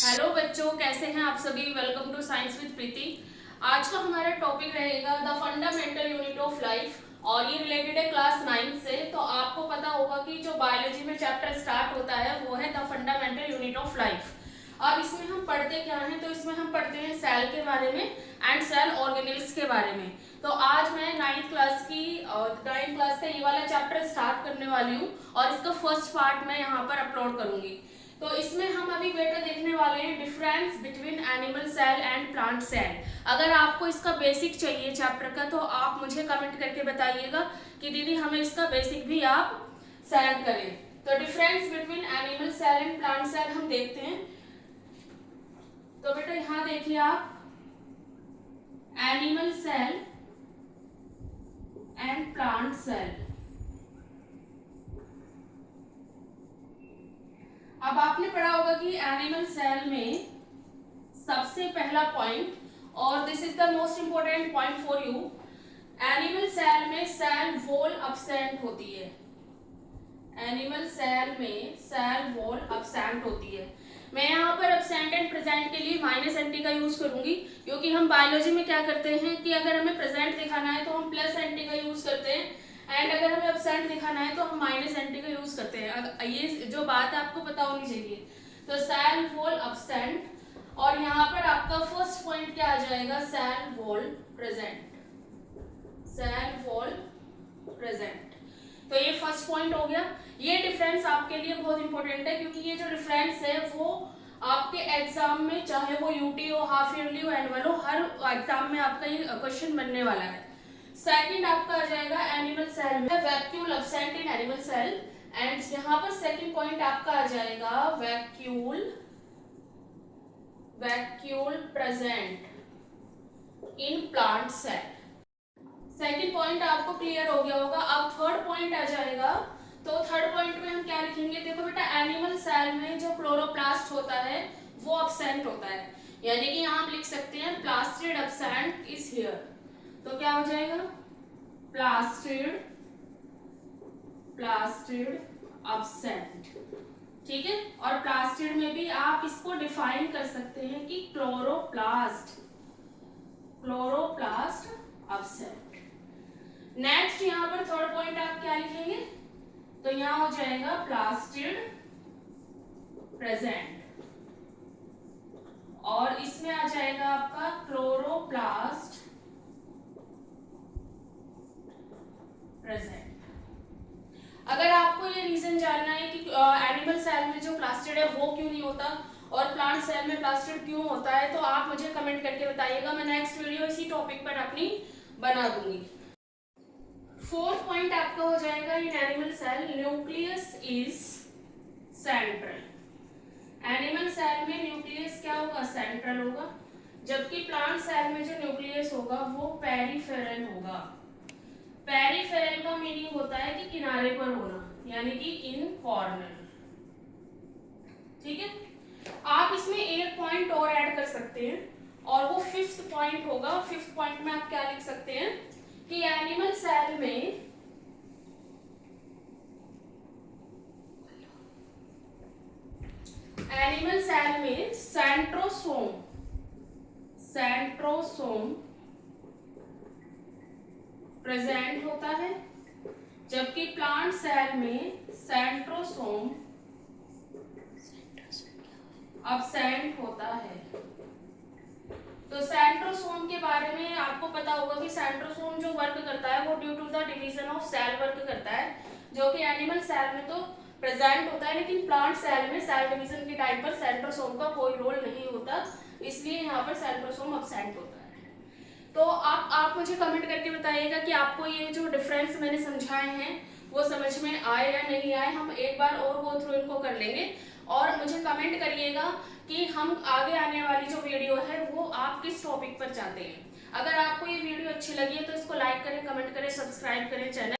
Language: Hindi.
हेलो बच्चों, कैसे हैं आप सभी। वेलकम टू साइंस विद प्रीति। आज का हमारा टॉपिक रहेगा the fundamental unit of life और ये रिलेटेड है क्लास 9 से। तो आपको पता होगा कि जो बायोलॉजी में चैप्टर स्टार्ट होता है वो है the fundamental unit of life. अब इसमें हम पढ़ते क्या हैं, तो इसमें हम पढ़ते हैं सेल के बारे में एंड सेल ऑर्गेनेल्स के बारे में। तो आज मैं 9th क्लास का ये वाला चैप्टर स्टार्ट करने वाली हूँ और इसका फर्स्ट पार्ट मैं यहाँ पर अपलोड करूंगी। तो इसमें हम अभी बेटा देखने वाले हैं difference between animal cell and plant cell. अगर आपको इसका बेसिक चाहिए चैप्टर का तो आप मुझे कमेंट करके बताइएगा कि दीदी हमें इसका बेसिक भी आप सेंड करें। तो difference between animal cell and plant cell हम देखते हैं। तो बेटा यहाँ देखिए आप, animal cell and plant cell. अब आपने पढ़ा होगा कि एनिमल सेल में सबसे पहला पॉइंट, और this is the most important point for you, animal cell में सेल वॉल अब्सेंट होती है। एनिमल सेल में सेल वॉल अब्सेंट होती है। मैं यहाँ पर अब्सेंट एंड प्रेजेंट के लिए माइनस एंटी का यूज करूंगी, क्योंकि हम बायोलॉजी में क्या करते हैं कि अगर हमें प्रेजेंट दिखाना है तो हम प्लस एंटी का यूज करते हैं, एंड अगर हमें अब्सेंट दिखाना है तो हम माइनस एंटी का यूज करते हैं। ये जो बात आपको पता होनी चाहिए। तो सेल वॉल अब्सेंट, और यहाँ पर आपका फर्स्ट पॉइंट क्या आ जाएगा, cell wall present. Cell wall present, तो ये फर्स्ट पॉइंट हो गया। ये डिफरेंस आपके लिए बहुत इंपॉर्टेंट है, क्योंकि ये जो डिफरेंस है वो आपके एग्जाम में, चाहे वो यूटी हो, हाफ ईयरली हो, एनुअल हो, हर एग्जाम में आपका ये क्वेश्चन बनने वाला है। सेकंड आपका आ जाएगा एनिमल सेल में vacuole absent in animal cell, and यहाँ पर सेकंड पॉइंट आपका आ जाएगा vacuole present in plant cell. Second point आपको क्लियर हो गया होगा। अब थर्ड पॉइंट आ जाएगा। तो थर्ड पॉइंट में हम क्या लिखेंगे, देखो बेटा, एनिमल सेल में जो क्लोरोप्लास्ट होता है वो अब्सेंट होता है, यानी कि यहाँ हम लिख सकते हैं प्लास्टिड अब्सेंट इज हियर। तो क्या हो जाएगा, प्लास्टिड अब्सेंट। ठीक है, और प्लास्टिड में भी आप इसको डिफाइन कर सकते हैं कि क्लोरोप्लास्ट अब्सेंट। नेक्स्ट यहाँ पर थर्ड पॉइंट आप क्या लिखेंगे, तो यहाँ हो जाएगा प्लास्टिड प्रेजेंट, और इसमें आ जाएगा आपका क्लोरोप्लास्ट प्रेजेंट। अगर आपको ये रीजन जानना है कि एनिमल सेल में जो प्लास्टिड है वो क्यों नहीं होता और प्लांट सेल में प्लास्टिड क्यों होता है, तो आप मुझे कमेंट करके बताइएगा। मैं नेक्स्ट वीडियो इसी टॉपिक पर अपनी बना दूंगी। फोर्थ पॉइंट आपका हो जाएगा in animal cell nucleus is central. Animal cell में न्यूक्लियस क्या होगा, सेंट्रल होगा, जबकि प्लांट सेल में जो न्यूक्लियस होगा वो पेरिफेरल होगा। पेरिफेरल का मीनिंग होता है कि किनारे पर होना, यानी कि इन कॉर्नर। ठीक है, आप इसमें एक पॉइंट और ऐड कर सकते हैं, और वो फिफ्थ पॉइंट होगा। फिफ्थ पॉइंट में आप क्या लिख सकते हैं कि एनिमल सेल में सेंट्रोसोम प्रेजेंट होता है, जबकि प्लांट सेल में सेंट्रोसोम अब्सेंट होता है। तो सेंट्रोसोम के बारे में आपको पता होगा कि सेंट्रोसोम जो वर्क करता है वो due to the division of cell work करता है, जो कि एनिमल सेल में तो प्रेजेंट होता है, लेकिन प्लांट सेल में सेल डिवीजन के टाइम पर सेंट्रोसोम का कोई रोल नहीं होता, इसलिए यहाँ पर सेंट्रोसोम अब्सेंट होता है। तो आप मुझे कमेंट करके बताइएगा कि आपको ये जो डिफरेंस मैंने समझाए हैं वो समझ में आए या नहीं आए। हम एक बार और गो थ्रू इनको कर लेंगे, और मुझे कमेंट करिएगा कि हम आगे आने वाली जो वीडियो है वो आप किस टॉपिक पर चाहते हैं। अगर आपको ये वीडियो अच्छी लगी है तो इसको लाइक करें, कमेंट करें, सब्सक्राइब करें चैनल।